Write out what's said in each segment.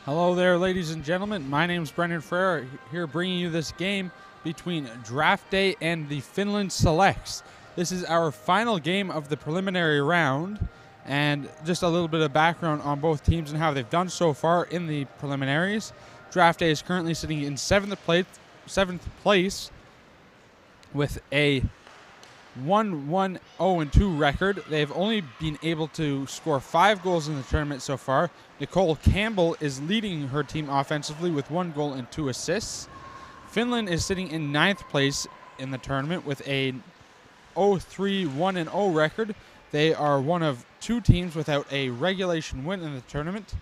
Hello there, ladies and gentlemen. My name is Brendan Ferrer, here bringing you this game between Draftday and the Finland Selects. This is our final game of the preliminary round, and just a little bit of background on both teams and how they've done so far in the preliminaries. Draftday is currently sitting in seventh place with a 1-1-0-2 record. They've only been able to score 5 goals in the tournament so far. Nicole Campbell is leading her team offensively with 1 goal and 2 assists. Finland is sitting in 9th place in the tournament with a 0-3-1-0 record. They are one of 2 teams without a regulation win in the tournament.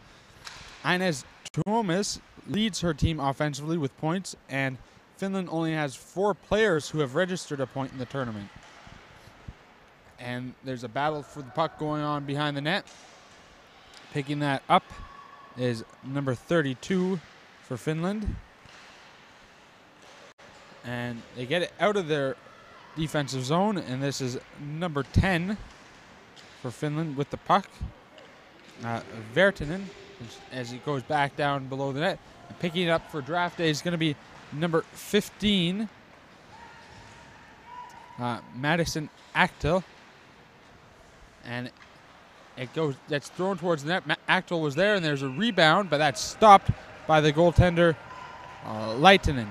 Ines Tuomas leads her team offensively with points, and Finland only has 4 players who have registered a point in the tournament. And there's a battle for the puck going on behind the net. Picking that up is number 32 for Finland. And they get it out of their defensive zone, and this is number 10 for Finland with the puck. Virtanen, as he goes back down below the net. And picking it up for Draftday is going to be number 15, Maddi Achtyl. And that's thrown towards the net. Achtyl was there, and there's a rebound, but that's stopped by the goaltender, Leitinen.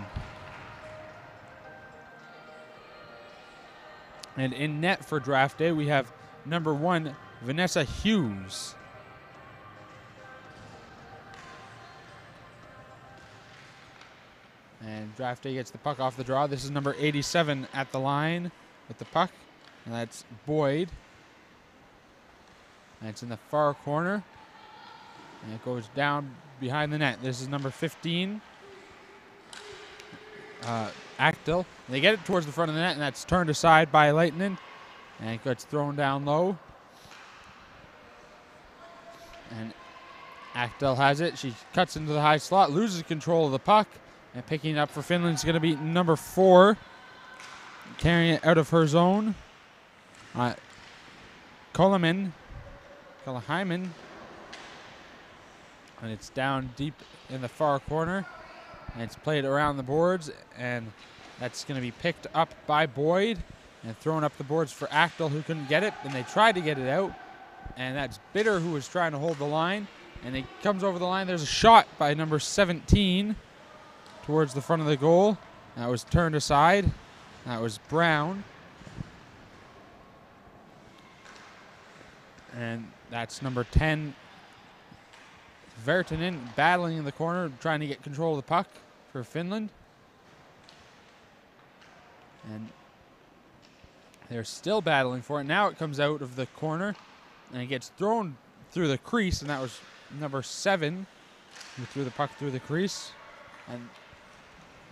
And in net for Draftday, we have number 1, Vanessa Hughes. And Draftday gets the puck off the draw. This is number 87 at the line with the puck. And that's Boyd. And it's in the far corner. And it goes down behind the net. This is number 15, Achtyl. They get it towards the front of the net, and that's turned aside by Leitinen. And it gets thrown down low. And Achtyl has it. She cuts into the high slot, loses control of the puck. And picking it up for Finland is going to be number 4, carrying it out of her zone. Kalahimen. And it's down deep in the far corner. And it's played around the boards. And that's going to be picked up by Boyd. And thrown up the boards for Achtyl, who couldn't get it. And they tried to get it out. And that's Bitter, who was trying to hold the line. And it comes over the line. There's a shot by number 17 towards the front of the goal. That was turned aside. That was Brown. And that's number 10, Virtanen, battling in the corner, trying to get control of the puck for Finland. And they're still battling for it. Now it comes out of the corner, and it gets thrown through the crease, and that was number 7 who threw the puck through the crease. And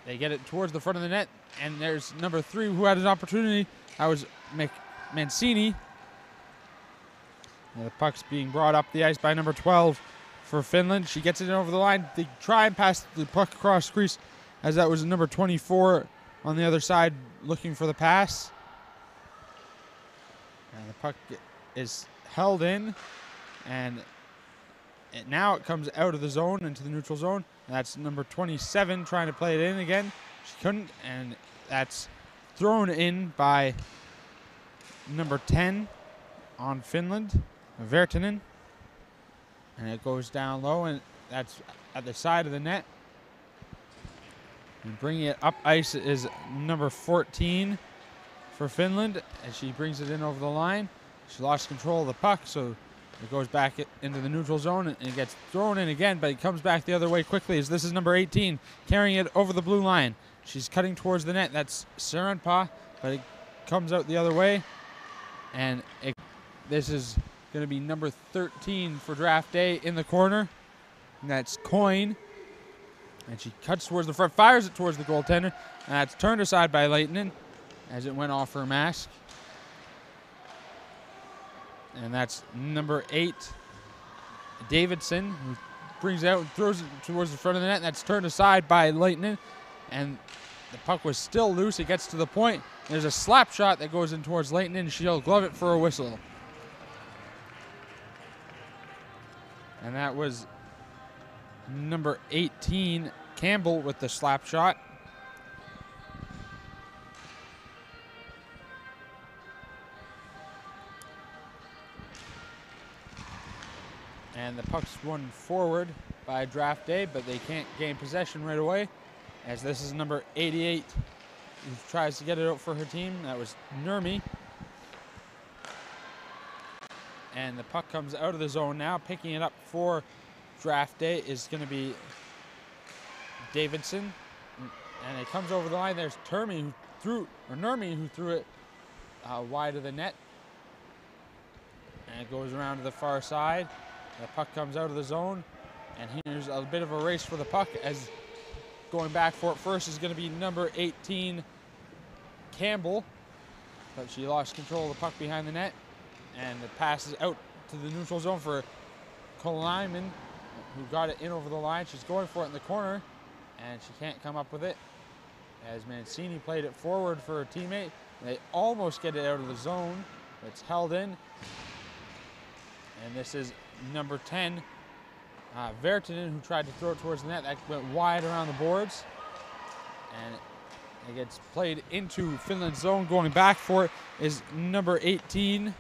they get it towards the front of the net, and there's number 3 who had an opportunity. That was Mancini. And the puck's being brought up the ice by number 12 for Finland. She gets it in over the line. They try and pass the puck across the crease, as that was number 24 on the other side looking for the pass. And the puck is held in, and now it comes out of the zone into the neutral zone. And that's number 27 trying to play it in again. She couldn't, and that's thrown in by number 10 on Finland, Virtanen. And it goes down low, and that's at the side of the net. And bringing it up ice is number 14 for Finland, as she brings it in over the line. She lost control of the puck, so it goes back into the neutral zone, and it gets thrown in again, but it comes back the other way quickly, as this is number 18, carrying it over the blue line. She's cutting towards the net. That's Saranpa, but it comes out the other way. And this is going to be number 13 for Draftday in the corner. And that's Coyne. And she cuts towards the front, fires it towards the goaltender. And that's turned aside by Leitinen as it went off her mask. And that's number 8, Davidson, who brings it out and throws it towards the front of the net. And that's turned aside by Leitinen. And the puck was still loose. It gets to the point. There's a slap shot that goes in towards Leitinen. She'll glove it for a whistle. And that was number 18, Campbell, with the slap shot. And the puck's won forward by Draftday, but they can't gain possession right away, as this is number 88 who tries to get it out for her team. That was Nurmi. And the puck comes out of the zone now. Picking it up for Draftday is going to be Davidson. And it comes over the line. There's Nurmi who threw it wide of the net. And it goes around to the far side. The puck comes out of the zone. And here's a bit of a race for the puck, as going back for it first is going to be number 18, Campbell. But she lost control of the puck behind the net. And the pass is out to the neutral zone for Coleman, who got it in over the line. She's going for it in the corner, and she can't come up with it, as Mancini played it forward for her teammate. They almost get it out of the zone, but it's held in. And this is number 10, Vertinen, who tried to throw it towards the net. That went wide around the boards, and it gets played into Finland's zone. Going back for it is number 18.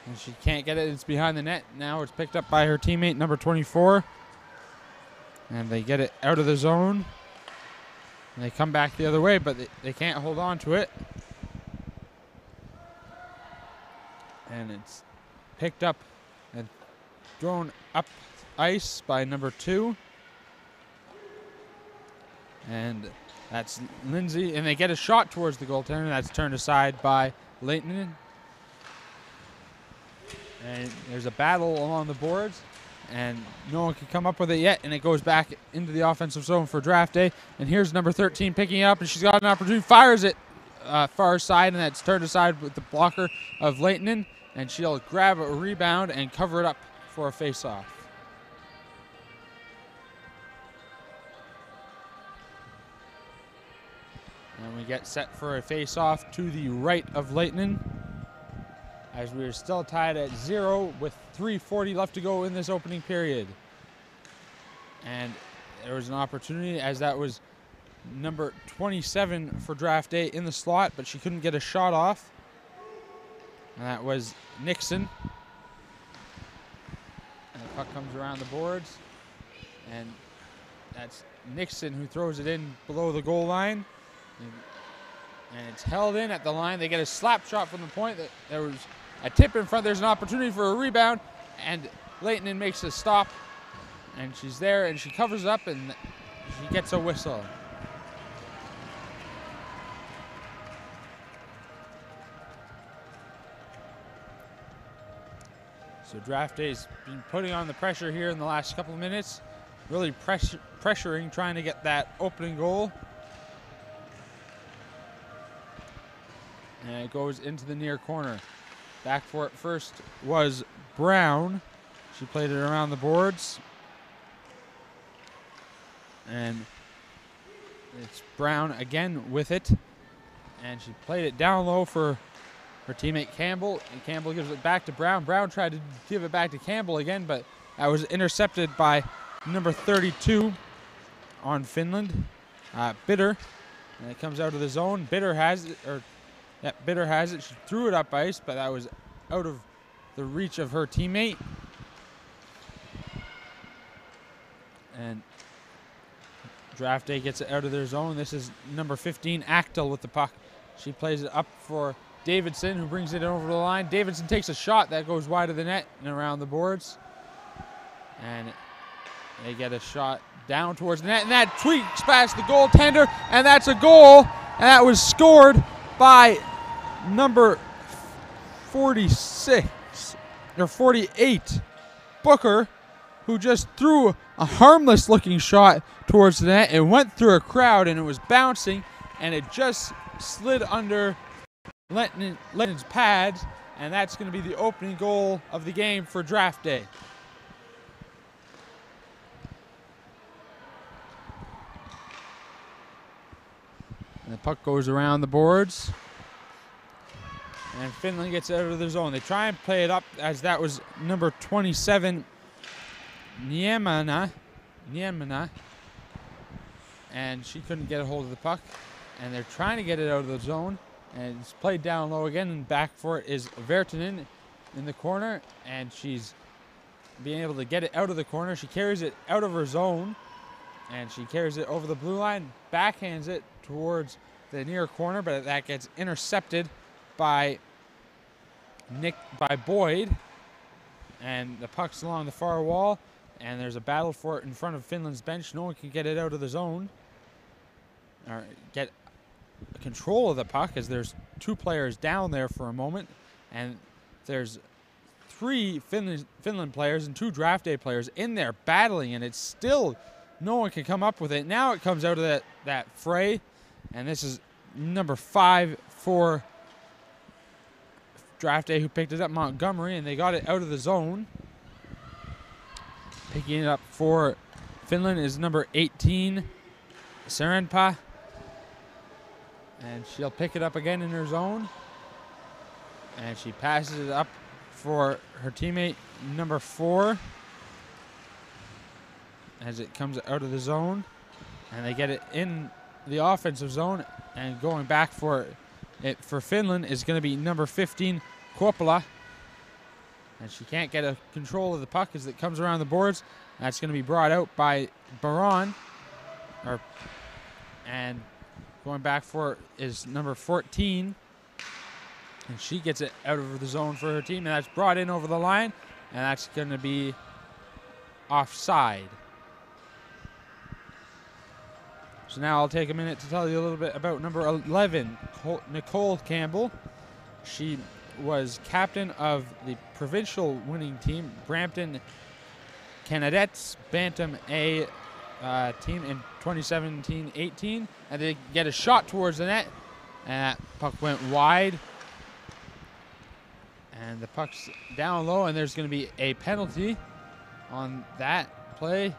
And she can't get it. It's behind the net. Now it's picked up by her teammate, number 24. And they get it out of the zone. And they come back the other way, but they can't hold on to it. And it's picked up and thrown up ice by number 2. And that's Lindsay. And they get a shot towards the goaltender. That's turned aside by Leighton. And there's a battle along the boards, and no one can come up with it yet, and it goes back into the offensive zone for Draftday. And here's number 13 picking it up, and she's got an opportunity, fires it far side, and that's turned aside with the blocker of Leighton, and she'll grab a rebound and cover it up for a face-off. And we get set for a face-off to the right of Leighton, as we are still tied at 0 with 3:40 left to go in this opening period. And there was an opportunity, as that was number 27 for Draftday in the slot, but she couldn't get a shot off. And that was Nixon. And the puck comes around the boards. And that's Nixon who throws it in below the goal line. And it's held in at the line. They get a slap shot from the point. There was a tip in front. There's an opportunity for a rebound, and Leighton makes a stop, and she's there, and she covers up, and she gets a whistle. So Draftday's been putting on the pressure here in the last couple of minutes, really pressuring, trying to get that opening goal. And it goes into the near corner. Back for it first was Brown. She played it around the boards. And it's Brown again with it. And she played it down low for her teammate Campbell. And Campbell gives it back to Brown. Brown tried to give it back to Campbell again, but that was intercepted by number 32 on Finland, Bitter. And it comes out of the zone. Bitter has it, Bitter has it. She threw it up ice, but that was out of the reach of her teammate. And Draftday gets it out of their zone. This is number 15, Achtyl, with the puck. She plays it up for Davidson, who brings it over the line. Davidson takes a shot that goes wide of the net and around the boards. And they get a shot down towards the net, and that tweaks past the goaltender, and that's a goal, and that was scored by number 46 or 48, Booker, who just threw a harmless looking shot towards the net. It went through a crowd, and it was bouncing, and it just slid under Leighton's pads, and that's going to be the opening goal of the game for Draftday. And the puck goes around the boards. And Finland gets out of their zone. They try and play it up, as that was number 27, Niemana, and she couldn't get a hold of the puck. And they're trying to get it out of the zone, and it's played down low again, and back for it is Virtanen in the corner, and she's being able to get it out of the corner. She carries it out of her zone, and she carries it over the blue line, backhands it towards the near corner, but that gets intercepted by Boyd, and the puck's along the far wall, and there's a battle for it in front of Finland's bench. No one can get it out of the zone or get control of the puck, as there's 2 players down there for a moment, and there's 3 Finland players and 2 Draftday players in there battling, and it's still no one can come up with it. Now it comes out of that fray, and this is number 5 for Draftday, who picked it up, Montgomery, and they got it out of the zone. Picking it up for Finland is number 18, Sarenpa. And she'll pick it up again in her zone. And she passes it up for her teammate, number 4, as it comes out of the zone. And they get it in the offensive zone. And going back for it for Finland is going to be number 15, Kuopala. And she can't get a control of the puck as it comes around the boards. That's going to be brought out by Baron. And going back for it is number 14. And she gets it out of the zone for her team. And that's brought in over the line. And that's going to be offside. So now I'll take a minute to tell you a little bit about number 11, Nicole Campbell. She was captain of the provincial winning team, Brampton Canadettes Bantam A team in 2017-18, and they get a shot towards the net, and that puck went wide, and the puck's down low, and there's going to be a penalty on that play.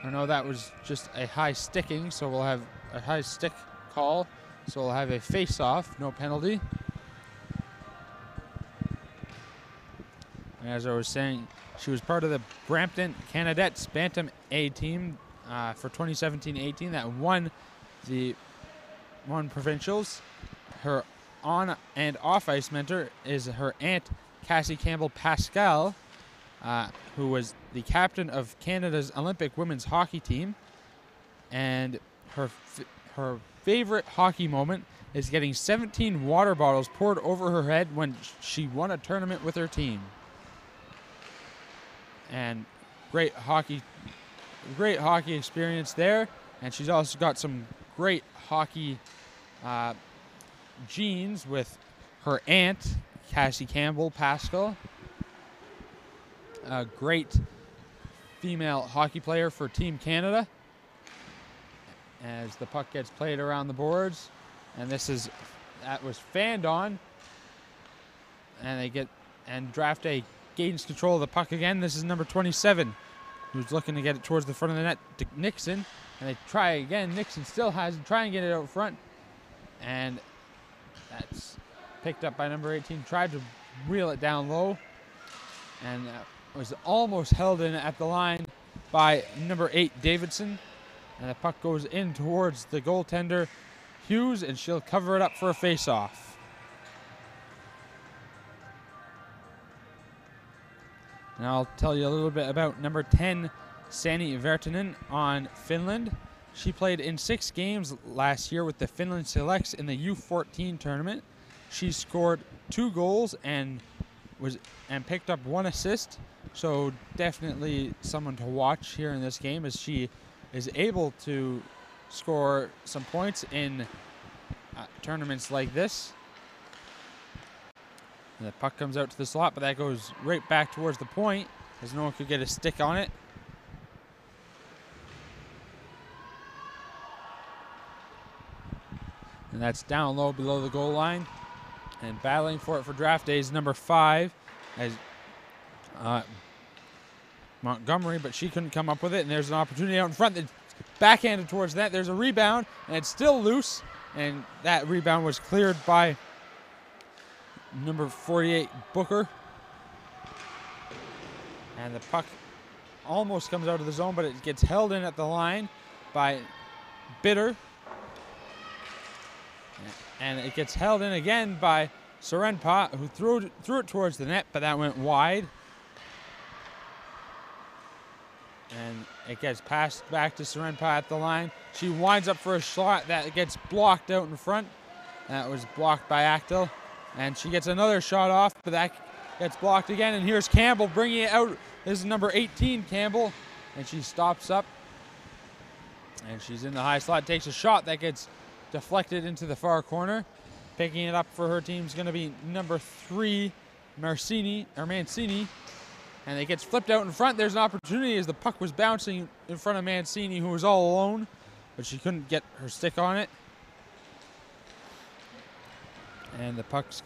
I know that was just a high sticking, so we'll have a high stick call, so we'll have a face-off, no penalty. And as I was saying, she was part of the Brampton Canadettes Bantam A team for 2017-18 that won provincials. Her on and off ice mentor is her aunt Cassie Campbell Pascal, who was the captain of Canada's Olympic women's hockey team, and her favorite hockey moment is getting 17 water bottles poured over her head when she won a tournament with her team. And great hockey experience there, and she's also got some great hockey genes with her aunt Cassie Campbell Pascal, a great female hockey player for Team Canada. As the puck gets played around the boards, and that was fanned on, and Draftday gains control of the puck again. This is number 27, who's looking to get it towards the front of the net to Nixon, and they try again. Nixon still has it, try and get it out front, and that's picked up by number 18. Tried to reel it down low, and was almost held in at the line by number 8, Davidson. And the puck goes in towards the goaltender, Hughes, and she'll cover it up for a face-off. And I'll tell you a little bit about number 10, Sani Virtanen on Finland. She played in 6 games last year with the Finland Selects in the U14 tournament. She scored 2 goals and picked up 1 assist. So definitely someone to watch here in this game, as she is able to score some points in tournaments like this. And the puck comes out to the slot, but that goes right back towards the point, as no one could get a stick on it. And that's down low below the goal line. And battling for it for Draftday is number 5, as Montgomery, but she couldn't come up with it, and there's an opportunity out in front that's backhanded towards that. There's a rebound, and it's still loose, and that rebound was cleared by number 48, Booker. And the puck almost comes out of the zone, but it gets held in at the line by Bitter. And it gets held in again by Sarenpa, who threw it towards the net, but that went wide. And it gets passed back to Sarenpa at the line. She winds up for a shot that gets blocked out in front. That was blocked by Achtyl. And she gets another shot off, but that gets blocked again. And here's Campbell bringing it out. This is number 18, Campbell. And she stops up. And she's in the high slot, takes a shot that gets deflected into the far corner. Picking it up for her team is going to be number 3, Mancini. And it gets flipped out in front. There's an opportunity as the puck was bouncing in front of Mancini, who was all alone, but she couldn't get her stick on it. And the puck's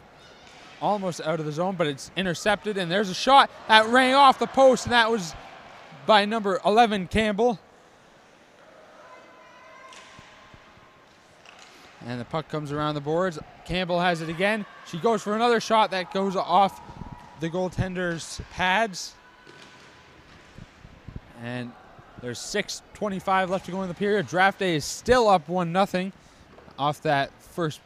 almost out of the zone, but it's intercepted, and there's a shot that rang off the post, and that was by number 11, Campbell. And the puck comes around the boards. Campbell has it again. She goes for another shot that goes off the goaltender's pads. And there's 6:25 left to go in the period. Draftday is still up 1-0 off that first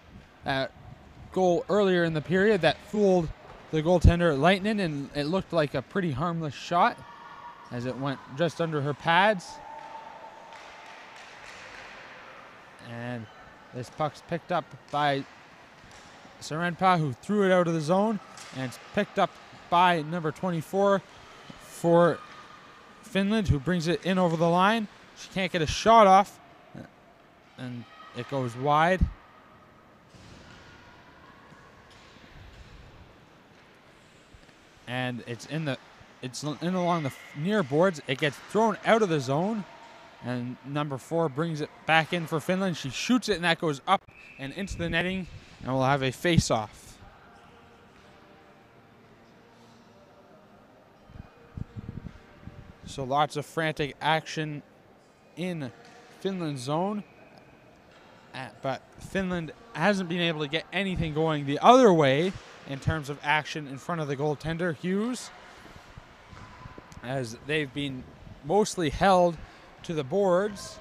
goal earlier in the period that fooled the goaltender Lightning, and it looked like a pretty harmless shot as it went just under her pads. And this puck's picked up by Sarenpa, who threw it out of the zone, and it's picked up by number 24 for Finland, who brings it in over the line. She can't get a shot off, and it goes wide. And it's in along the near boards. It gets thrown out of the zone, and number 4 brings it back in for Finland. She shoots it, and that goes up and into the netting, and we'll have a face-off. So lots of frantic action in Finland's zone, but Finland hasn't been able to get anything going the other way in terms of action in front of the goaltender, Hughes, as they've been mostly held to the boards,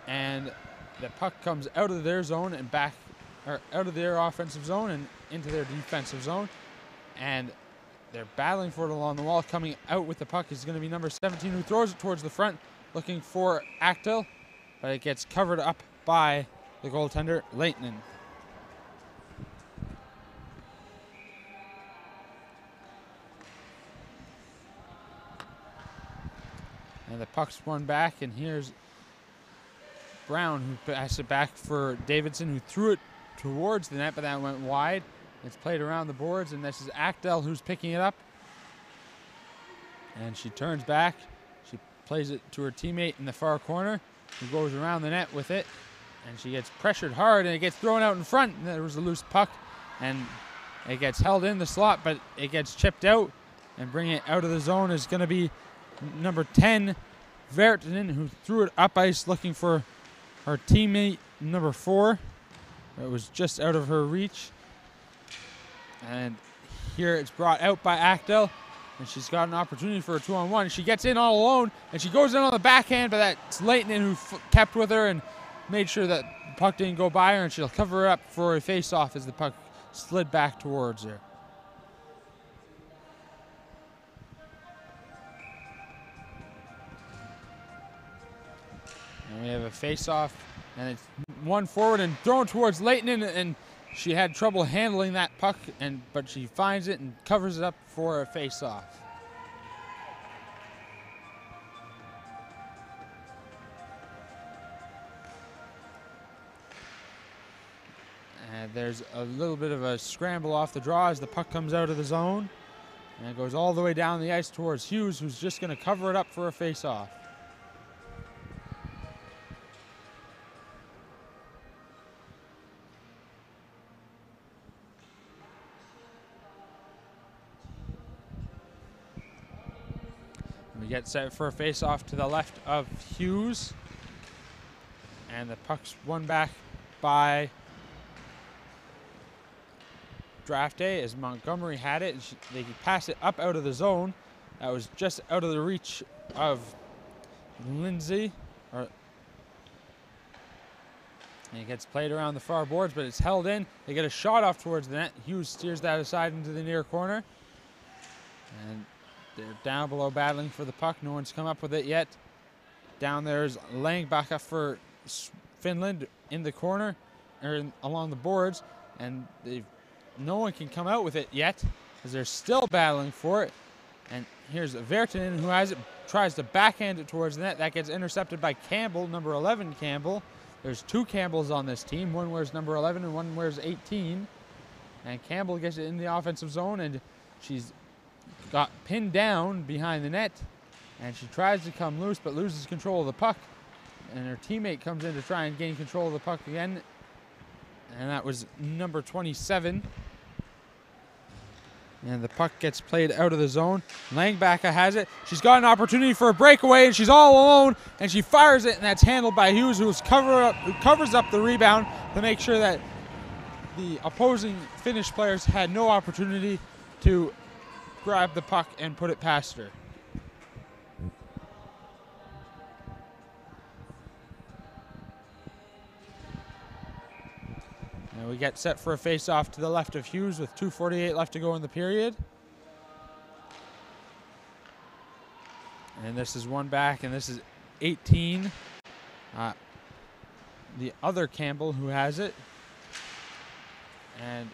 and the puck comes out of their zone and back, or out of their offensive zone and into their defensive zone, and they're battling for it along the wall. Coming out with the puck is going to be number 17, who throws it towards the front, looking for Achtyl, but it gets covered up by the goaltender, Lehtinen. And the puck's run back, and here's Brown, who passed it back for Davidson, who threw it towards the net, but that went wide. It's played around the boards, and this is Achtyl who's picking it up. And she turns back. She plays it to her teammate in the far corner, who goes around the net with it. And she gets pressured hard, and it gets thrown out in front. And there was a loose puck, and it gets held in the slot, but it gets chipped out. And bringing it out of the zone is going to be number 10, Vertinen, who threw it up ice looking for her teammate, number 4. It was just out of her reach. And here it's brought out by Achtyl, and she's got an opportunity for a 2-on-1. She gets in all alone, and she goes in on the backhand, but that's Lehtinen who kept with her and made sure that the puck didn't go by her, and she'll cover her up for a face-off as the puck slid back towards her. And we have a face-off, and it's one forward and thrown towards Lehtinen, and she had trouble handling that puck, but she finds it and covers it up for a face-off. And there's a little bit of a scramble off the draw as the puck comes out of the zone, and it goes all the way down the ice towards Hughes, who's just going to cover it up for a face-off. We get set for a face-off to the left of Hughes. And the puck's won back by Draftday as Montgomery had it. And they pass it up out of the zone. That was just out of the reach of Lindsay. And it gets played around the far boards, but it's held in. They get a shot off towards the net. Hughes steers that aside into the near corner. And they're down below battling for the puck. No one's come up with it yet. Down there is Langbacka for Finland in the corner, or along the boards. And no one can come out with it yet, because they're still battling for it. And here's Vertinen, who has it, tries to backhand it towards the net. That gets intercepted by Campbell, number 11 Campbell. There's two Campbells on this team. One wears number 11 and one wears 18. And Campbell gets it in the offensive zone, and she's got pinned down behind the net. And she tries to come loose, but loses control of the puck. And her teammate comes in to try and gain control of the puck again. And that was number 27. And the puck gets played out of the zone. Langbacka has it. She's got an opportunity for a breakaway, and she's all alone, and she fires it, and that's handled by Hughes, who covers up the rebound to make sure that the opposing Finnish players had no opportunity to grab the puck and put it past her. And we get set for a face-off to the left of Hughes with 2:48 left to go in the period. And this is one back, and this is 18. The other Campbell who has it. And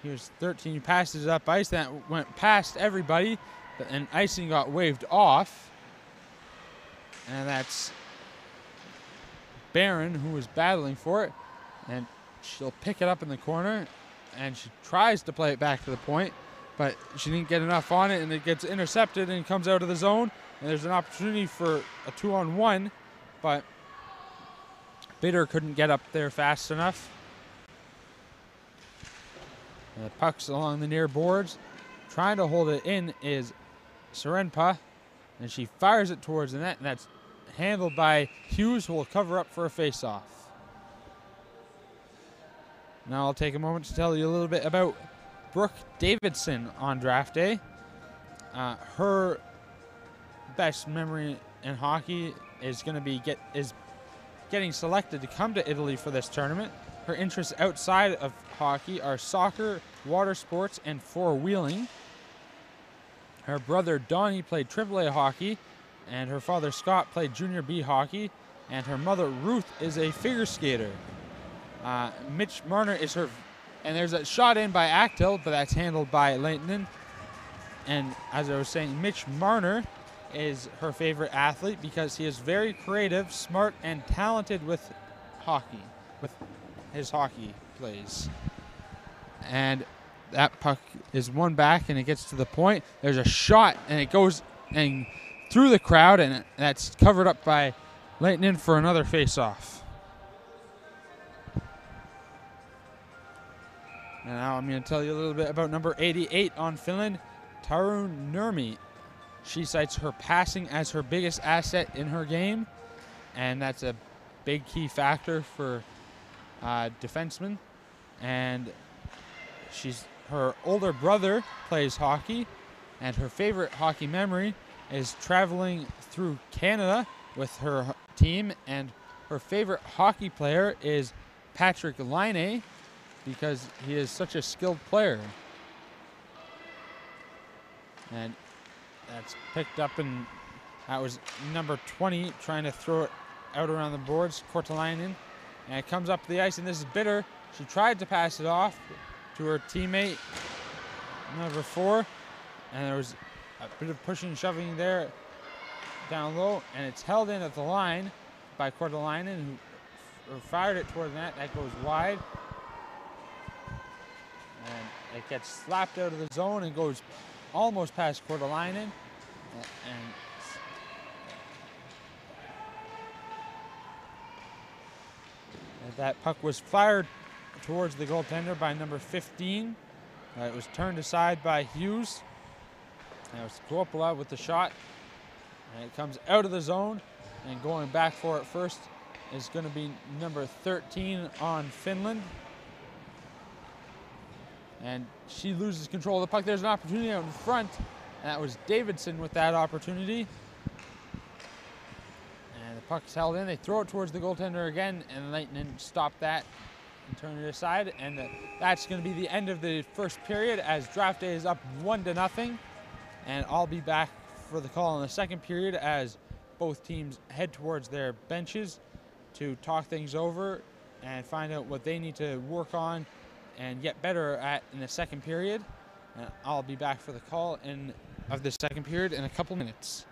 here's 13, passes it up ice. That went past everybody, and icing got waved off. And that's Barron, who was battling for it. And she'll pick it up in the corner, and she tries to play it back to the point, but she didn't get enough on it, and it gets intercepted and comes out of the zone. And there's an opportunity for a 2-on-1, but Bitter couldn't get up there fast enough. And the puck's along the near boards. Trying to hold it in is Serenpa, and she fires it towards the net, and that's handled by Hughes, who will cover up for a face-off. Now I'll take a moment to tell you a little bit about Brooke Davidson on draft day. Her best memory in hockey is going to be getting selected to come to Italy for this tournament. Her interests outside of hockey are soccer, water sports, and four-wheeling. Her brother Donnie played AAA hockey, and her father Scott played Junior B hockey, and her mother Ruth is a figure skater. Mitch Marner is her, and there's a shot in by Achtyl, but that's handled by Lehtinen. And as I was saying, Mitch Marner is her favorite athlete because he is very creative, smart, and talented with hockey, with his hockey plays. And that puck is won back, and it gets to the point. There's a shot, and it goes and through the crowd, and that's covered up by Lehtinen for another face-off. And now I'm going to tell you a little bit about number 88 on Finland, Taru Nurmi. She cites her passing as her biggest asset in her game, and that's a big key factor for defensemen. And her older brother plays hockey, and her favorite hockey memory is traveling through Canada with her team, and her favorite hockey player is Patrick Laine, because he is such a skilled player. And that's picked up, and that was number 20 trying to throw it out around the boards, Kortelainen. And it comes up the ice, and this is Bitter. She tried to pass it off to her teammate, number 4. And there was a bit of pushing and shoving there down low, and it's held in at the line by Kortelainen, who fired it toward the net. That goes wide. And it gets slapped out of the zone and goes almost past Kortelainen. And that puck was fired towards the goaltender by number 15. It was turned aside by Hughes. And it was Kuopala with the shot. And it comes out of the zone. And going back for it first is going to be number 13 on Finland. And she loses control of the puck. There's an opportunity out in front, That was Davidson with that opportunity. And the puck's held in. They throw it towards the goaltender again, and Lightning stop that and turn it aside. And that's going to be the end of the first period as Draftday is up 1-0. And I'll be back for the call in the second period as both teams head towards their benches to talk things over and find out what they need to work on and get better at in the second period. And I'll be back for the call of the second period in a couple minutes.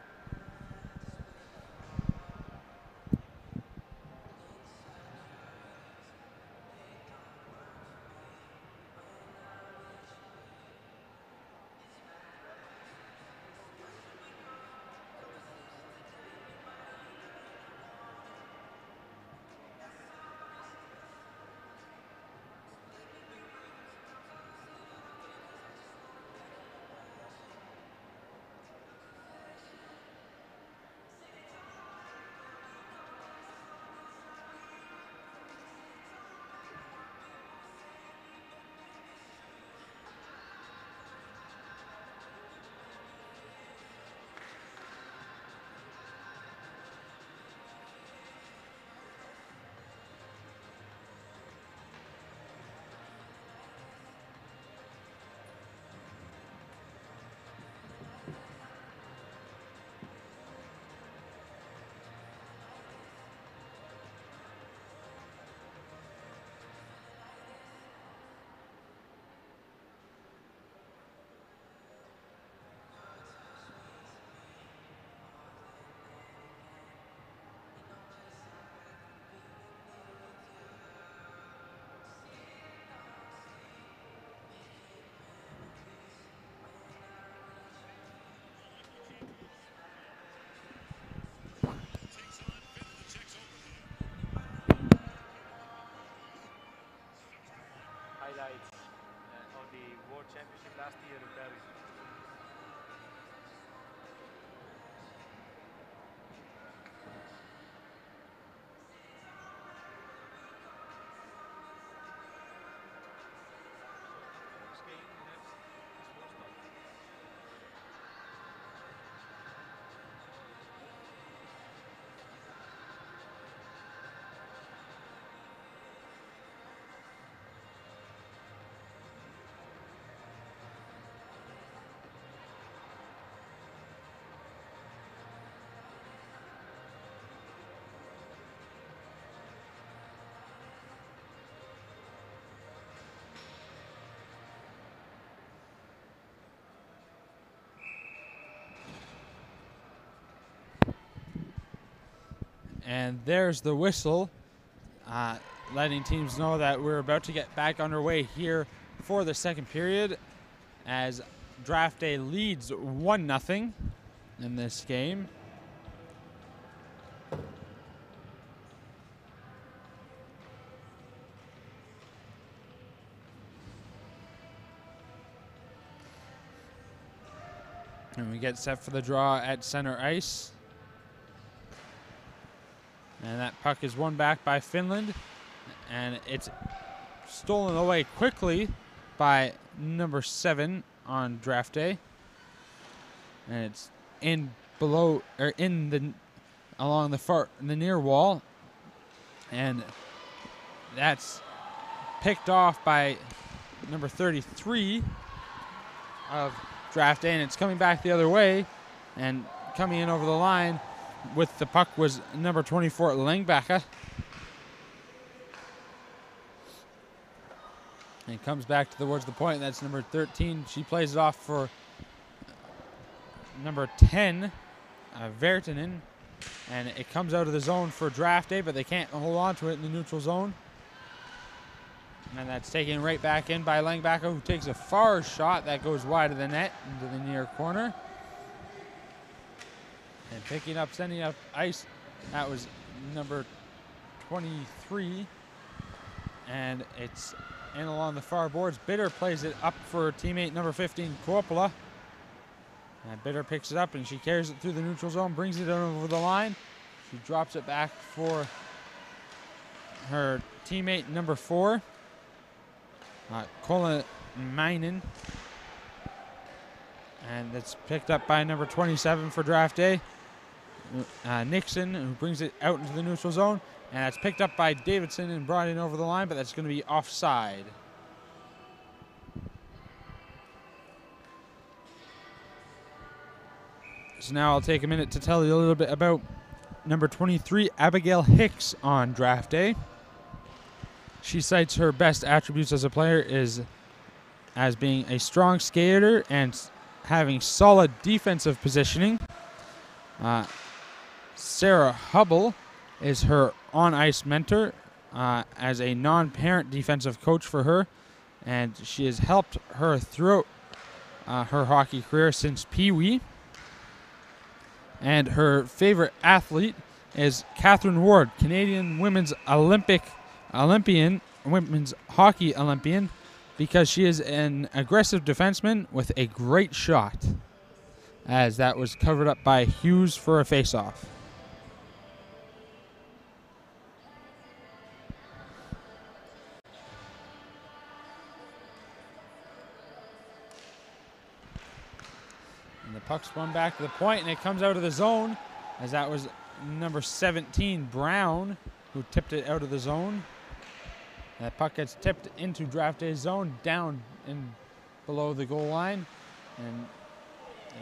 Highlights on the World Championship last year in Paris. And there's the whistle, letting teams know that we're about to get back underway here for the second period as Draftday leads 1-0 in this game. And we get set for the draw at center ice. And that puck is won back by Finland. And it's stolen away quickly by number 7 on Draftday. And it's along the near wall. And that's picked off by number 33 of Draftday, and it's coming back the other way, and coming in over the line with the puck was number 24, Langbacher. And it comes back towards the point. That's number 13. She plays it off for number 10, Vertinen. And it comes out of the zone for Draftday, but they can't hold on to it in the neutral zone. And that's taken right back in by Langbacher, who takes a far shot that goes wide of the net into the near corner. And sending up ice, that was number 23. And it's in along the far boards. Bitter plays it up for teammate number 15, Korpela. And Bitter picks it up and she carries it through the neutral zone, brings it over the line. She drops it back for her teammate number 4, Kolemainen. And it's picked up by number 27 for Draftday, Nixon, who brings it out into the neutral zone. And that's picked up by Davidson and brought in over the line, but that's going to be offside. So now I'll take a minute to tell you a little bit about number 23, Abigail Hicks, on draft day. She cites her best attributes as a player as being a strong skater and having solid defensive positioning. Sarah Hubble is her on-ice mentor as a non-parent defensive coach for her, and she has helped her throughout her hockey career since Pee-wee. And her favorite athlete is Catherine Ward, Canadian women's women's hockey Olympian, because she is an aggressive defenseman with a great shot, as that was covered up by Hughes for a face-off. And the puck spun back to the point, and it comes out of the zone, as that was number 17, Brown, who tipped it out of the zone. That puck gets tipped into Draftday's zone, down in below the goal line, and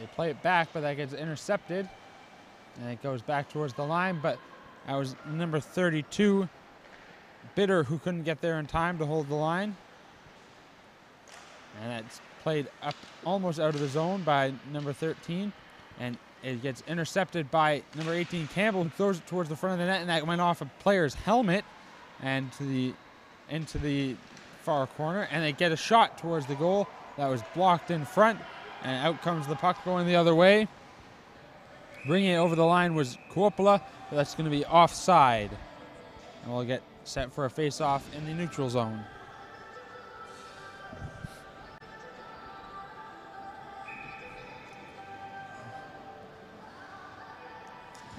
they play it back, but that gets intercepted, and it goes back towards the line. But that was number 32, Bitter, who couldn't get there in time to hold the line, and that's played up almost out of the zone by number 13, and it gets intercepted by number 18, Campbell, who throws it towards the front of the net, and that went off a player's helmet and into the far corner, and they get a shot towards the goal that was blocked in front, and out comes the puck going the other way. Bringing it over the line was Kuopala, but that's going to be offside, and we'll get set for a face-off in the neutral zone.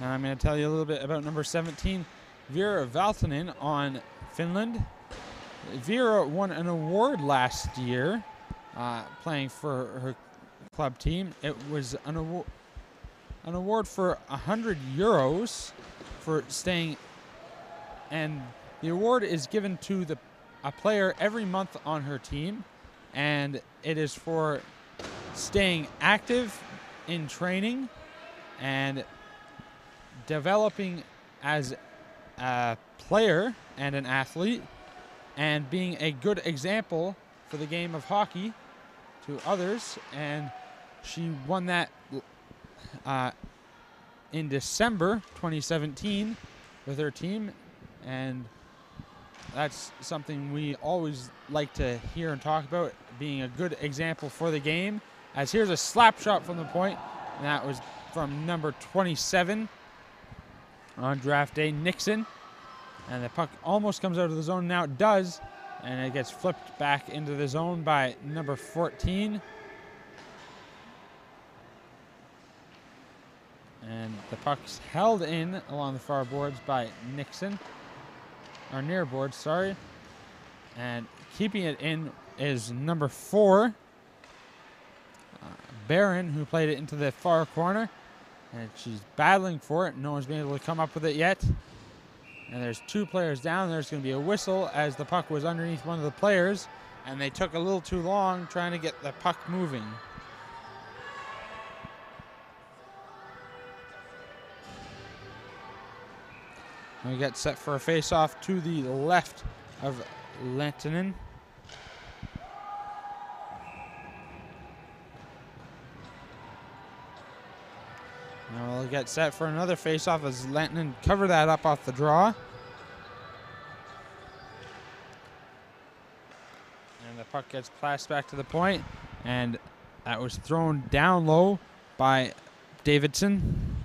And I'm going to tell you a little bit about number 17, Vera Valtonen, on Finland. Vera won an award last year playing for her club team. It was an award for 100 euros for staying, and the award is given to a player every month on her team, and it is for staying active in training and developing as a player and an athlete, and being a good example for the game of hockey to others. And she won that in December 2017 with her team, and that's something we always like to hear and talk about, being a good example for the game. As here's a slap shot from the point, and that was from number 27 on draft day, Nixon. And the puck almost comes out of the zone. Now it does, and it gets flipped back into the zone by number 14. And the puck's held in along the far boards by Nixon, or near boards, sorry. And keeping it in is number 4, Barron, who played it into the far corner. And she's battling for it. No one's been able to come up with it yet. And there's 2 players down. There's going to be a whistle as the puck was underneath one of the players, and they took a little too long trying to get the puck moving. And we get set for a face-off to the left of Lantinen. Now we'll get set for another face-off as Lantinen cover that up off the draw. And the puck gets passed back to the point, and that was thrown down low by Davidson.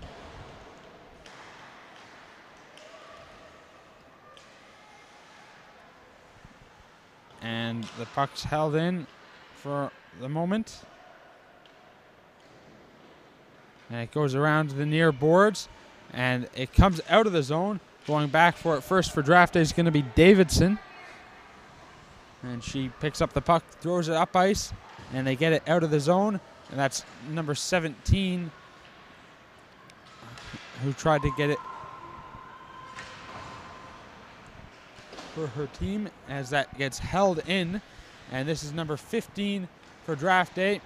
And the puck's held in for the moment. And it goes around to the near boards, and it comes out of the zone. Going back for it first for draft day is going to be Davidson. And she picks up the puck, throws it up ice, and they get it out of the zone. And that's number 17 who tried to get it for her team, as that gets held in. And this is number 15 for Draftday,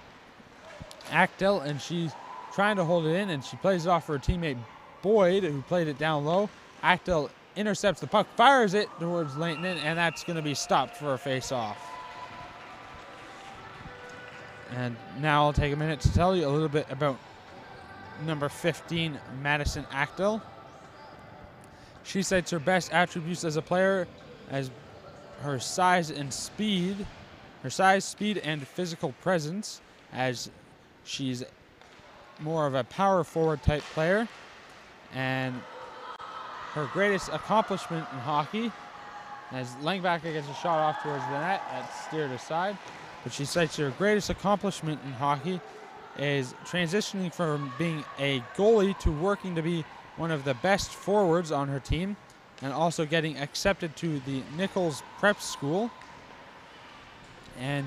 Achtyl, and she's trying to hold it in, and she plays it off for her teammate Boyd, who played it down low. Achtyl intercepts the puck, fires it towards Leighton, and that's going to be stopped for a face-off. And now I'll take a minute to tell you a little bit about number 15, Maddi Achtyl. She cites her best attributes as a player as her size, speed, and physical presence, as she's more of a power forward type player. And her greatest accomplishment in hockey, as Langbacker gets a shot off towards the net, that's steered aside. But she cites her greatest accomplishment in hockey is transitioning from being a goalie to working to be one of the best forwards on her team, and also getting accepted to the Nichols Prep School. And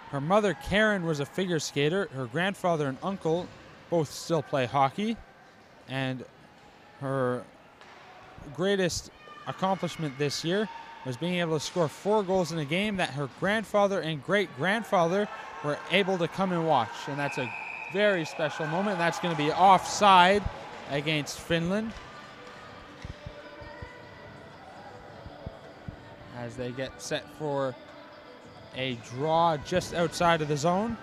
her mother, Karen, was a figure skater. Her grandfather and uncle both still play hockey. And her greatest accomplishment this year was being able to score 4 goals in a game that her grandfather and great-grandfather were able to come and watch. And that's a very special moment. That's going to be offside against Finland, as they get set for a draw just outside of the zone.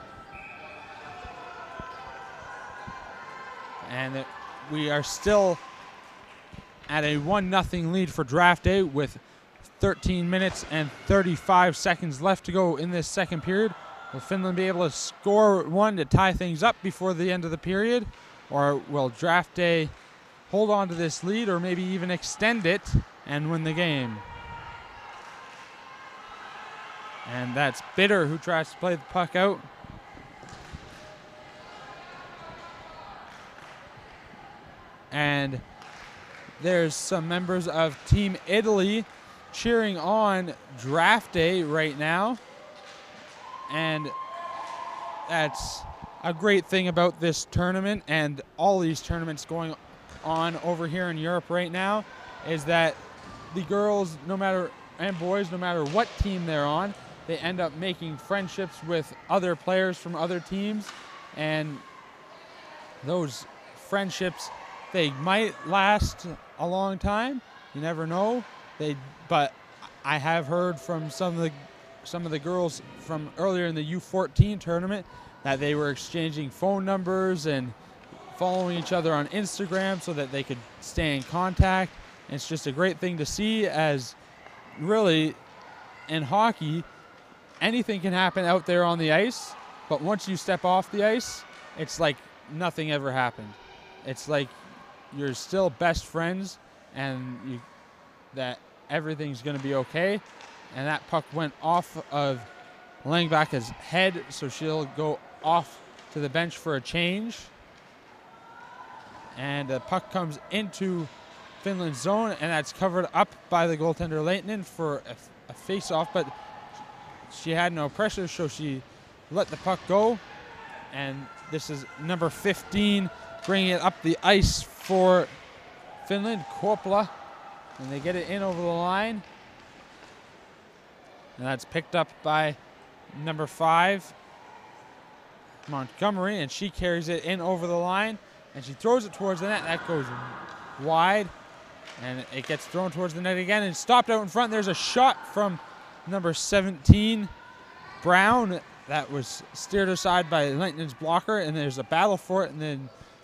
And we are still at a 1-0 lead for Draftday with 13 minutes and 35 seconds left to go in this second period. Will Finland be able to score one to tie things up before the end of the period? Or will Draftday hold on to this lead, or maybe even extend it and win the game? And that's Bitter who tries to play the puck out. And there's some members of Team Italy cheering on Draftday right now. And that's a great thing about this tournament and all these tournaments going on over here in Europe right now, is that the girls, and boys, no matter what team they're on, they end up making friendships with other players from other teams. And those friendships, they might last a long time. You never know. But I have heard from some of the girls from earlier in the U14 tournament that they were exchanging phone numbers and following each other on Instagram so that they could stay in contact. And it's just a great thing to see, as really in hockey, anything can happen out there on the ice, but once you step off the ice, it's like nothing ever happened. It's like you're still best friends, and that everything's going to be okay. And that puck went off of Langbacka's head, so she'll go off to the bench for a change. And the puck comes into Finland's zone, and that's covered up by the goaltender Lehtinen for a face-off, but she had no pressure, so she let the puck go. And this is number 15 bringing it up the ice for Finland, Korpla, and they get it in over the line. And that's picked up by number 5, Montgomery, and she carries it in over the line, and she throws it towards the net. That goes wide, and it gets thrown towards the net again and stopped out in front. There's a shot from number 17, Brown, that was steered aside by Leihtinen's blocker, and there's a battle for it in the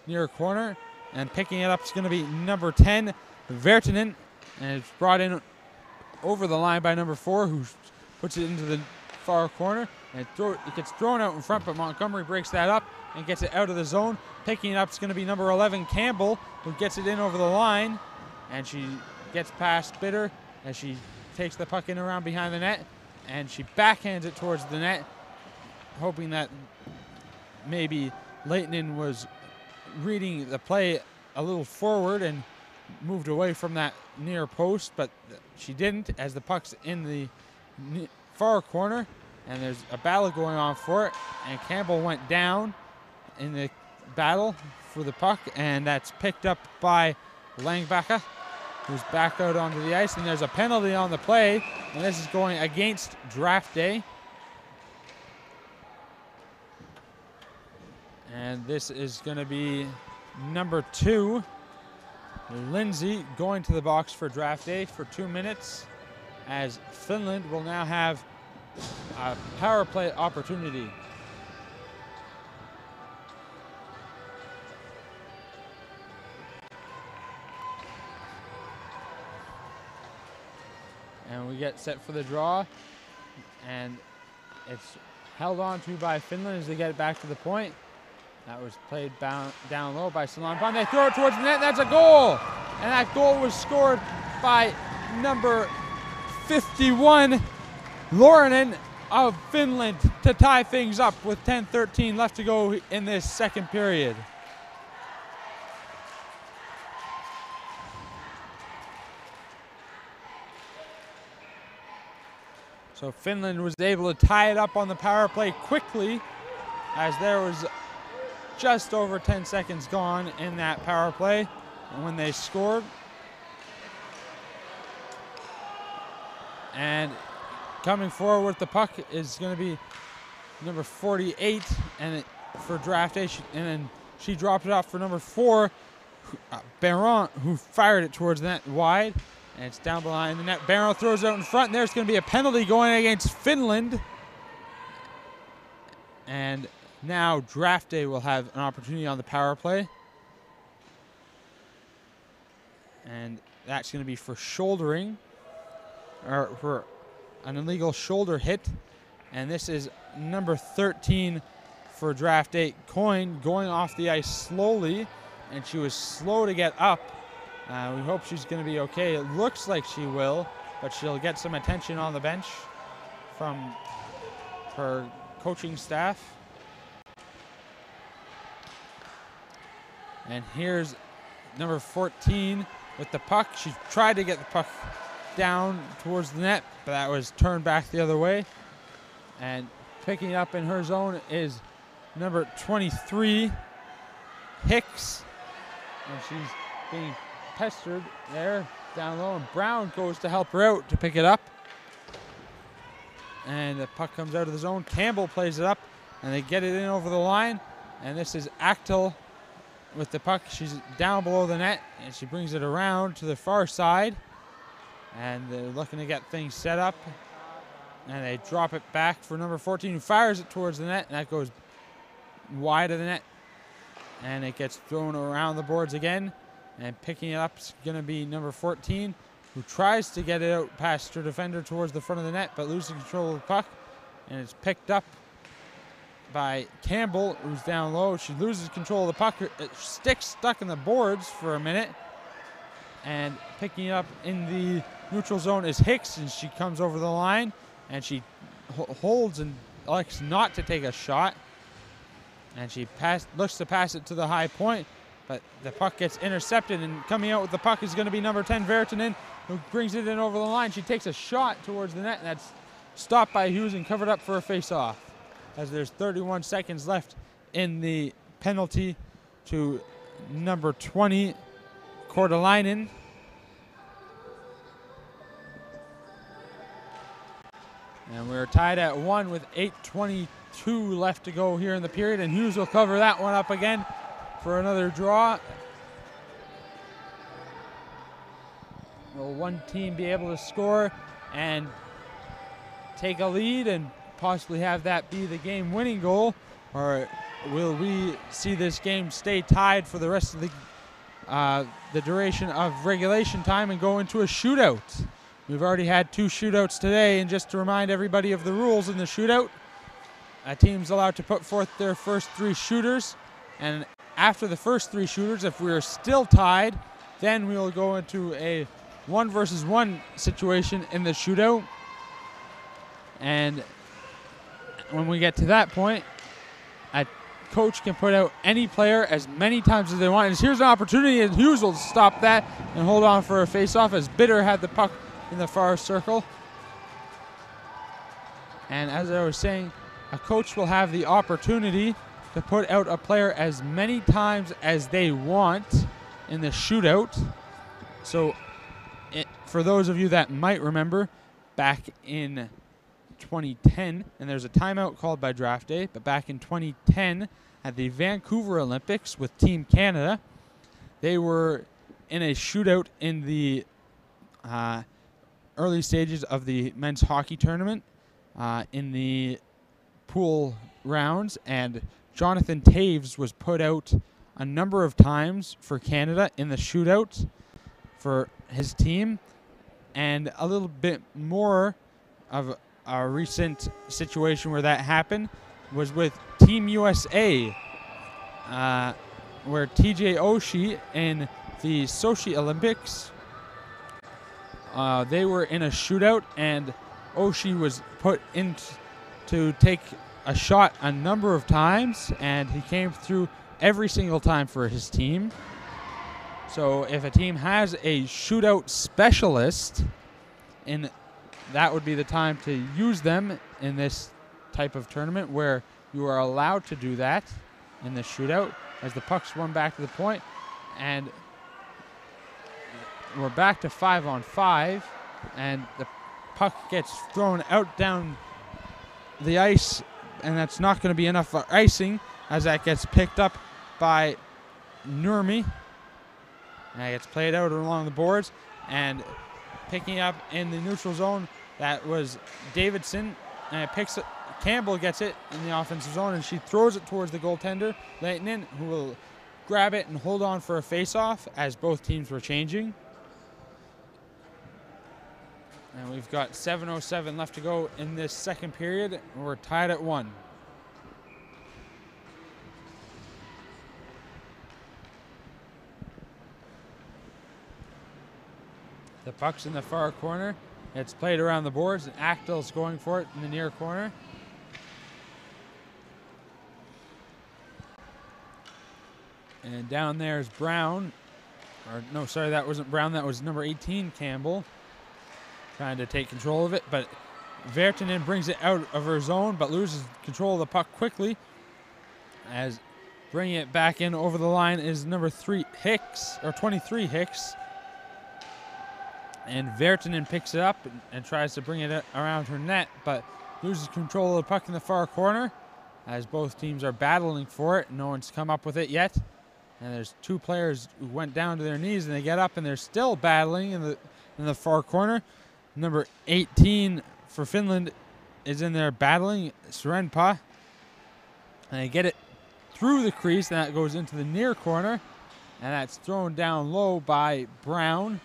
near corner. And picking it up is going to be number 10, Vertinen, and it's brought in over the line by number 4, who puts it into the far corner, and it gets thrown out in front, but Montgomery breaks that up and gets it out of the zone. Picking it up is going to be number 11, Campbell, who gets it in over the line, and she gets past Bitter as she takes the puck in around behind the net, and she backhands it towards the net, hoping that maybe Lehtinen was reading the play a little forward and moved away from that near post, but she didn't, as the puck's in the far corner, and there's a battle going on for it, and Campbell went down, in the battle for the puck, and that's picked up by Langbacka, who's back out onto the ice, and there's a penalty on the play, and this is going against Draftday. And this is going to be number 2, Lindsay, going to the box for Draftday for 2 minutes, as Finland will now have a power play opportunity. And we get set for the draw, and it's held on to by Finland as they get it back to the point. That was played down low by Salon Pond. They throw it towards the net. That's a goal, and that goal was scored by number 51, Laurinen of Finland, to tie things up with 10:13 left to go in this second period. So Finland was able to tie it up on the power play quickly, as there was just over 10 seconds gone in that power play when they scored. And coming forward with the puck is going to be number 48, and for Draftday, and then she dropped it off for number 4, Baron, who fired it towards the net wide. And it's down behind the net. Barrow throws it out in front, and there's going to be a penalty going against Finland. And now Draftday will have an opportunity on the power play. And that's going to be for shouldering, or for an illegal shoulder hit. And this is number 13 for Draftday, Coyne, going off the ice slowly, and she was slow to get up. We hope she's going to be okay. It looks like she will, but she'll get some attention on the bench from her coaching staff. And here's number 14 with the puck. She tried to get the puck down towards the net, but that was turned back the other way. And picking up in her zone is number 23, Hicks. And she's being pestered there down low, and Brown goes to help her out to pick it up, and the puck comes out of the zone. Campbell plays it up, and they get it in over the line, and this is Achtyl with the puck. She's down below the net, and she brings it around to the far side, and they're looking to get things set up, and they drop it back for number 14, who fires it towards the net, and that goes wide of the net, and it gets thrown around the boards again. And picking it up is going to be number 14, who tries to get it out past her defender towards the front of the net, but loses control of the puck. And it's picked up by Campbell, who's down low. She loses control of the puck. It sticks stuck in the boards for a minute. And picking it up in the neutral zone is Hicks, and she comes over the line, and she holds and elects not to take a shot. And she looks to pass it to the high point. But the puck gets intercepted, and coming out with the puck is going to be number 10, Vertanen, who brings it in over the line. She takes a shot towards the net, and that's stopped by Hughes and covered up for a face-off, as there's 31 seconds left in the penalty to number 20, Kortelainen. And we're tied at 1 with 8:22 left to go here in the period, and Hughes will cover that one up again for another draw. Will one team be able to score and take a lead and possibly have that be the game-winning goal, or will we see this game stay tied for the rest of the duration of regulation time and go into a shootout? We've already had 2 shootouts today, and just to remind everybody of the rules in the shootout, a team's allowed to put forth their first 3 shooters, and after the first 3 shooters, if we're still tied, then we'll go into a 1-versus-1 situation in the shootout. And when we get to that point, a coach can put out any player as many times as they want. And here's an opportunity, and Hughes will stop that and hold on for a face-off, as Bitter had the puck in the far circle. And as I was saying, a coach will have the opportunity to put out a player as many times as they want in the shootout. So for those of you that might remember, back in 2010, and there's a timeout called by Draftday, but back in 2010 at the Vancouver Olympics with Team Canada, they were in a shootout in the early stages of the men's hockey tournament in the pool rounds, and Jonathan Taves was put out a number of times for Canada in the shootout for his team. And a little bit more of a recent situation where that happened was with Team USA, where TJ Oshie in the Sochi Olympics, they were in a shootout, and Oshie was put in to take a shot a number of times, and he came through every single time for his team. So if a team has a shootout specialist, and that would be the time to use them in this type of tournament where you are allowed to do that in the shootout as the puck's run back to the point. And we're back to 5-on-5, and the puck gets thrown out down the ice, and that's not going to be enough for icing as that gets picked up by Nurmi. And it gets played out along the boards, and picking up in the neutral zone, that was Davidson, and it picks it. Campbell gets it in the offensive zone, and she throws it towards the goaltender, Lehtinen, who will grab it and hold on for a face-off as both teams were changing. And we've got 7:07 left to go in this second period. We're tied at 1. The puck's in the far corner. It's played around the boards, and Achtyl's going for it in the near corner. And down there is Brown. Or no, sorry, that wasn't Brown. That was number 18, Campbell, trying to take control of it. But Vertinen brings it out of her zone, but loses control of the puck quickly. As bringing it back in over the line is number 3, Hicks, or 23, Hicks. And Vertinen picks it up and tries to bring it around her net, but loses control of the puck in the far corner as both teams are battling for it. No one's come up with it yet. And there's 2 players who went down to their knees, and they get up, and they're still battling in the far corner. Number 18 for Finland is in there battling, Serenpa. And they get it through the crease, and that goes into the near corner. And that's thrown down low by Brown,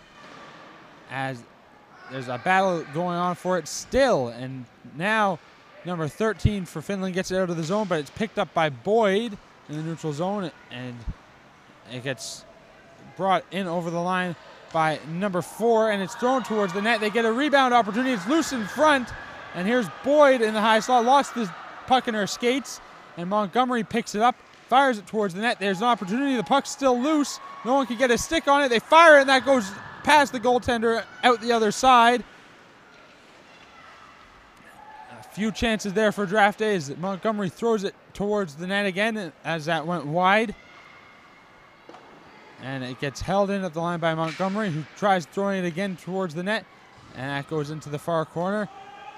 as there's a battle going on for it still. And now number 13 for Finland gets it out of the zone, but it's picked up by Boyd in the neutral zone, and it gets brought in over the line by number 4, and it's thrown towards the net. They get a rebound opportunity. It's loose in front, and here's Boyd in the high slot, lost the puck in her skates, and Montgomery picks it up, fires it towards the net. There's an opportunity. The puck's still loose. No one can get a stick on it. They fire it, and that goes past the goaltender out the other side. A few chances there for Draftday as Montgomery throws it towards the net again as that went wide. And it gets held in at the line by Montgomery, who tries throwing it again towards the net. And that goes into the far corner.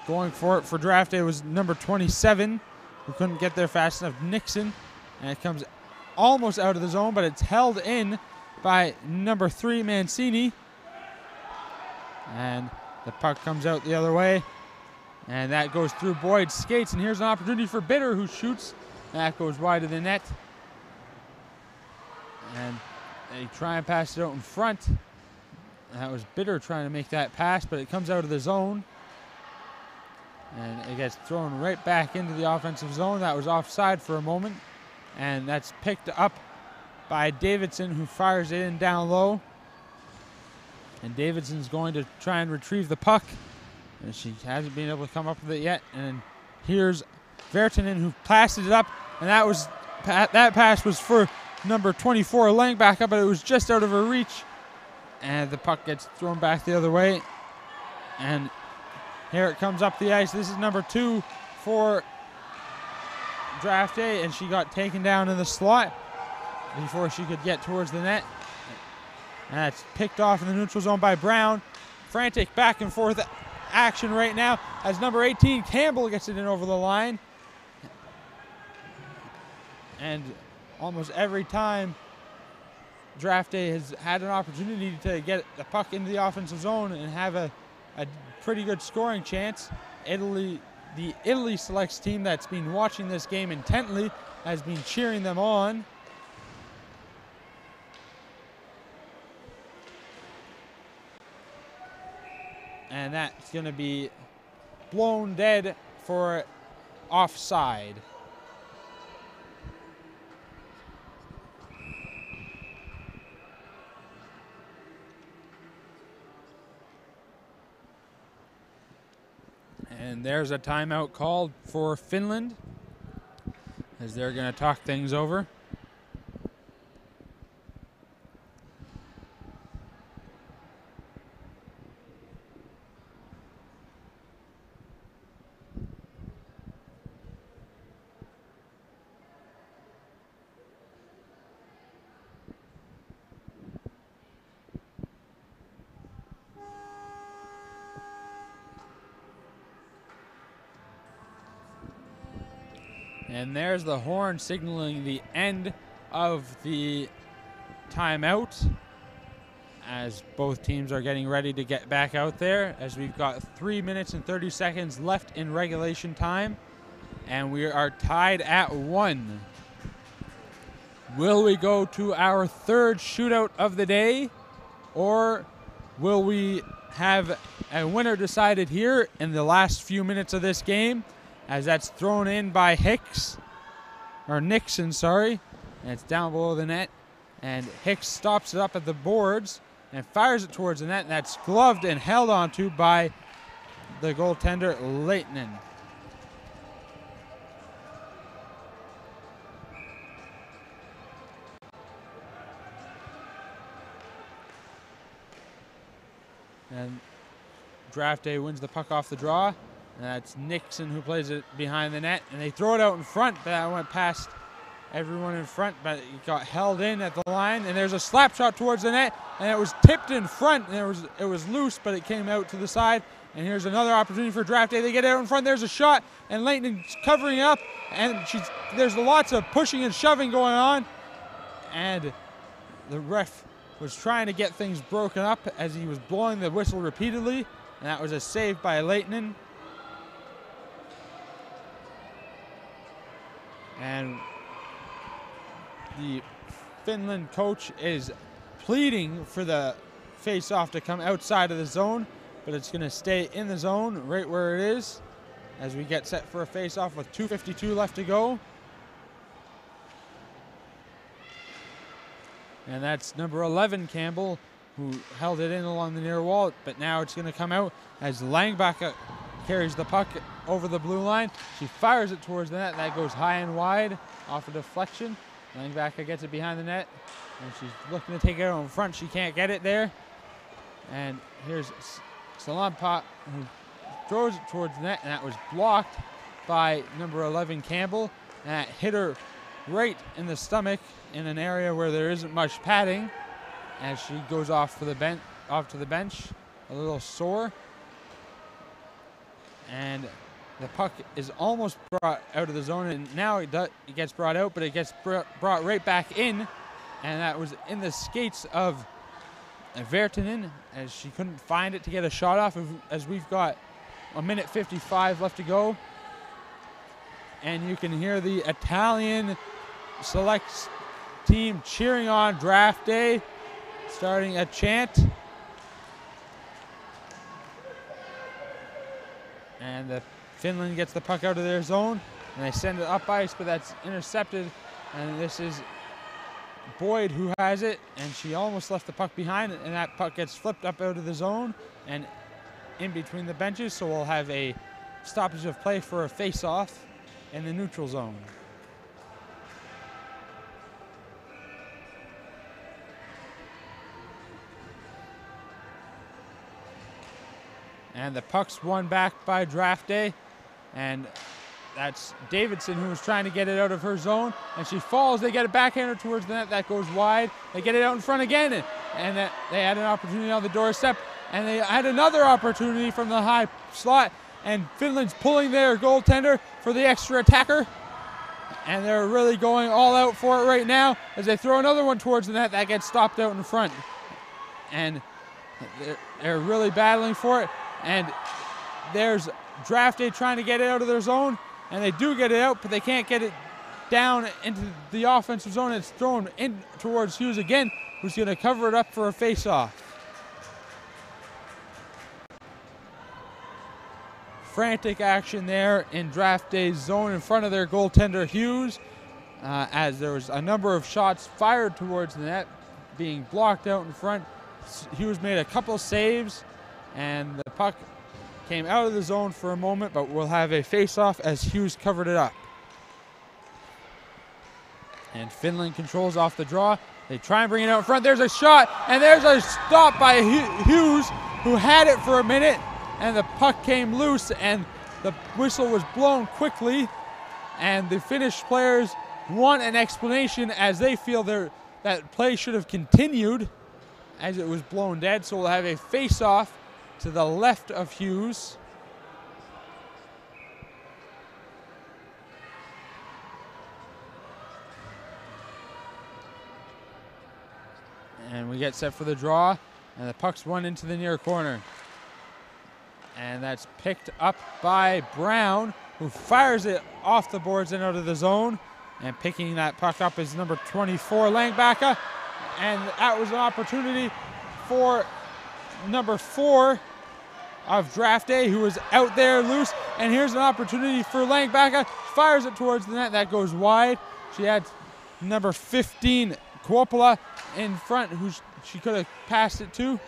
Going for it for Draftday was number 27, who couldn't get there fast enough, Nixon. And it comes almost out of the zone, but it's held in by number 3, Mancini. And the puck comes out the other way. And that goes through Boyd's skates. And here's an opportunity for Bitter, who shoots. And that goes wide of the net. And they try and pass it out in front. That was Bitter trying to make that pass, but it comes out of the zone. And it gets thrown right back into the offensive zone. That was offside for a moment. And that's picked up by Davidson, who fires it in down low. And Davidson's going to try and retrieve the puck. And she hasn't been able to come up with it yet. And here's Vertinen, who passes it up. And that pass was for number 24, Langbacka, but it was just out of her reach. And the puck gets thrown back the other way. And here it comes up the ice. This is number 2 for Draftday, and she got taken down in the slot before she could get towards the net. And that's picked off in the neutral zone by Brown. Frantic back and forth action right now as number 18 Campbell gets it in over the line. And almost every time Draftday has had an opportunity to get the puck into the offensive zone and have a pretty good scoring chance, the Italy Selects team that's been watching this game intently has been cheering them on. And that's going to be blown dead for offside. And there's a timeout called for Finland as they're going to talk things over. And there's the horn signaling the end of the timeout as both teams are getting ready to get back out there, as we've got 3 minutes and 30 seconds left in regulation time and we are tied at 1. Will we go to our third shootout of the day, or will we have a winner decided here in the last few minutes of this game, as that's thrown in by Nixon, sorry, and it's down below the net, and Hicks stops it up at the boards and fires it towards the net, and that's gloved and held onto by the goaltender Lehtinen. And Draftday wins the puck off the draw. And that's Nixon who plays it behind the net. And they throw it out in front, but that went past everyone in front, but it got held in at the line. And there's a slap shot towards the net, and it was tipped in front. And it was loose, but it came out to the side. And here's another opportunity for Draftday. They get out in front. There's a shot, and Lehtnin's covering up. And there's lots of pushing and shoving going on. And the ref was trying to get things broken up as he was blowing the whistle repeatedly. And that was a save by Lehtinen. And the Finland coach is pleading for the face-off to come outside of the zone, but it's going to stay in the zone right where it is as we get set for a face-off with 2:52 left to go. And that's number 11, Campbell, who held it in along the near wall, but now it's going to come out as Langbacka carries the puck over the blue line. She fires it towards the net, and that goes high and wide off a deflection. Langbacka gets it behind the net, and she's looking to take it out in front. She can't get it there. And here's Salampa, who throws it towards the net, and that was blocked by number 11, Campbell. And that hit her right in the stomach in an area where there isn't much padding, as she goes off to the bench, a little sore. And the puck is almost brought out of the zone, and now it gets brought out, but it gets brought right back in, and that was in the skates of Vertinen, as she couldn't find it to get a shot off, as we've got 1:55 left to go. And you can hear the Italian Selects team cheering on Draftday, starting a chant. And Finland gets the puck out of their zone, and they send it up ice, but that's intercepted. And this is Boyd who has it, and she almost left the puck behind, and that puck gets flipped up out of the zone and in between the benches. So we'll have a stoppage of play for a face-off in the neutral zone. And the puck's won back by Draftday, and that's Davidson, who was trying to get it out of her zone, and she falls. They get it backhanded towards the net. That goes wide. They get it out in front again, and they had an opportunity on the doorstep, and they had another opportunity from the high slot, and Finland's pulling their goaltender for the extra attacker, and they're really going all out for it right now as they throw another one towards the net. That gets stopped out in front, and they're really battling for it, and there's Draftday trying to get it out of their zone, and they do get it out, but they can't get it down into the offensive zone. It's thrown in towards Hughes again, who's going to cover it up for a face-off. Frantic action there in Draftday's zone in front of their goaltender Hughes, as there was a number of shots fired towards the net being blocked out in front. Hughes made a couple saves, and the puck came out of the zone for a moment, but we'll have a face-off as Hughes covered it up. And Finland controls off the draw. They try and bring it out in front. There's a shot, and there's a stop by Hughes, who had it for a minute, and the puck came loose, and the whistle was blown quickly, and the Finnish players want an explanation as they feel that play should have continued as it was blown dead. So we'll have a face-off to the left of Hughes. And we get set for the draw, and the puck's run into the near corner. And that's picked up by Brown, who fires it off the boards and out of the zone. And picking that puck up is number 24, Langbacka. And that was an opportunity for number 4 of Draftday, who was out there loose. And here's an opportunity for Langbacka. Fires it towards the net. That goes wide. She had number 15, Kuopala, in front, who she could have passed it to.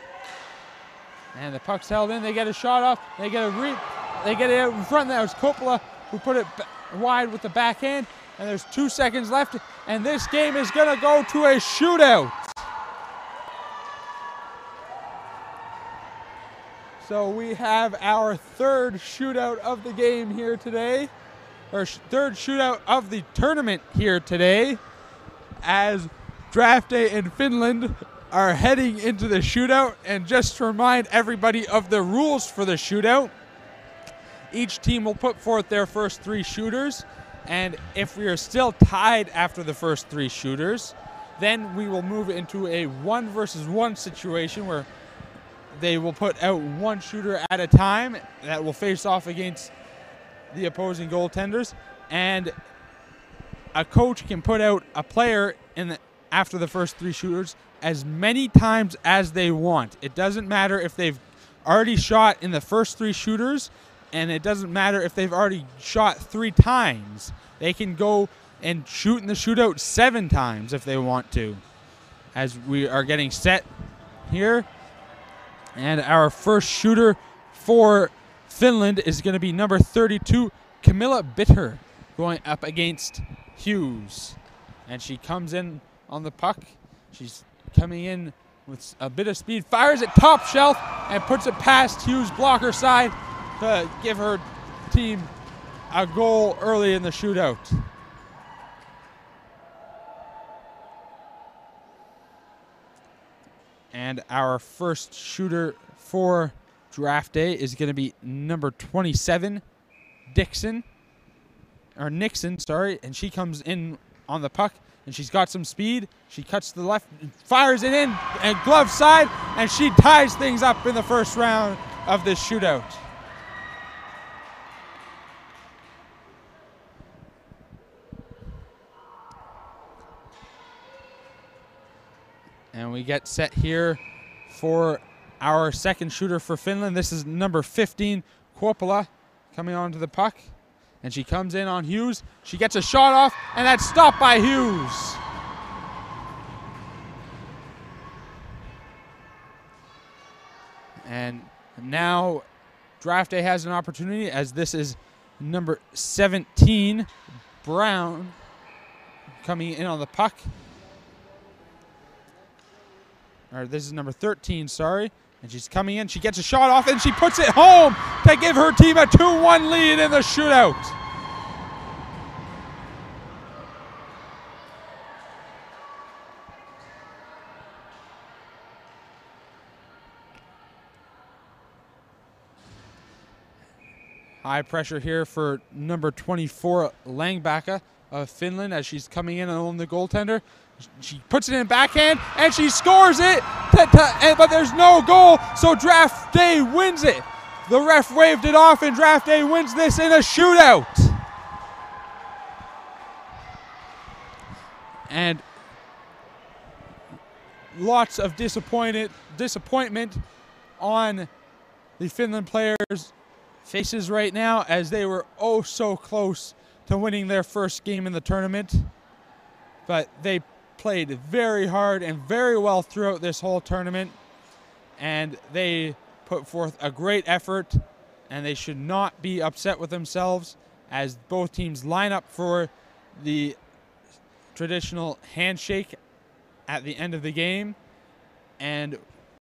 And the puck's held in. They get a shot off. They get it out in front. That was Kuopala, who put it wide with the backhand. And there's 2 seconds left. And this game is going to go to a shootout. So we have our third shootout of the game here today, or third shootout of the tournament here today, as Draftday and Finland are heading into the shootout. And just to remind everybody of the rules for the shootout, each team will put forth their first 3 shooters, and if we are still tied after the first 3 shooters, then we will move into a 1-versus-1 situation where they will put out 1 shooter at a time that will face off against the opposing goaltenders, and a coach can put out a player after the first 3 shooters as many times as they want. It doesn't matter if they've already shot in the first 3 shooters, and it doesn't matter if they've already shot 3 times. They can go and shoot in the shootout 7 times if they want to, as we are getting set here. And our first shooter for Finland is going to be number 32, Camilla Bitter, going up against Hughes. And she comes in on the puck. She's coming in with a bit of speed, fires it top shelf, and puts it past Hughes' blocker side to give her team a goal early in the shootout. And our first shooter for Draftday is going to be number 27, Nixon, and she comes in on the puck, and she's got some speed. She cuts to the left, fires it in, and glove side, and she ties things up in the first round of this shootout. And we get set here for our second shooter for Finland. This is number 15, Kuopala, coming onto the puck. And she comes in on Hughes. She gets a shot off, and that's stopped by Hughes. And now Draftday has an opportunity, as this is number 17, Brown, coming in on the puck. Or this is number 13, sorry. And she's coming in. She gets a shot off, and she puts it home to give her team a 2-1 lead in the shootout. High pressure here for number 24, Langbacka of Finland, as she's coming in on the goaltender. She puts it in backhand, and she scores it, but there's no goal, so Draftday wins it. The ref waved it off, and Draftday wins this in a shootout. And lots of disappointment on the Finland players' faces right now, as they were oh so close to winning their first game in the tournament. But they played very hard and very well throughout this whole tournament, and they put forth a great effort, and they should not be upset with themselves as both teams line up for the traditional handshake at the end of the game. And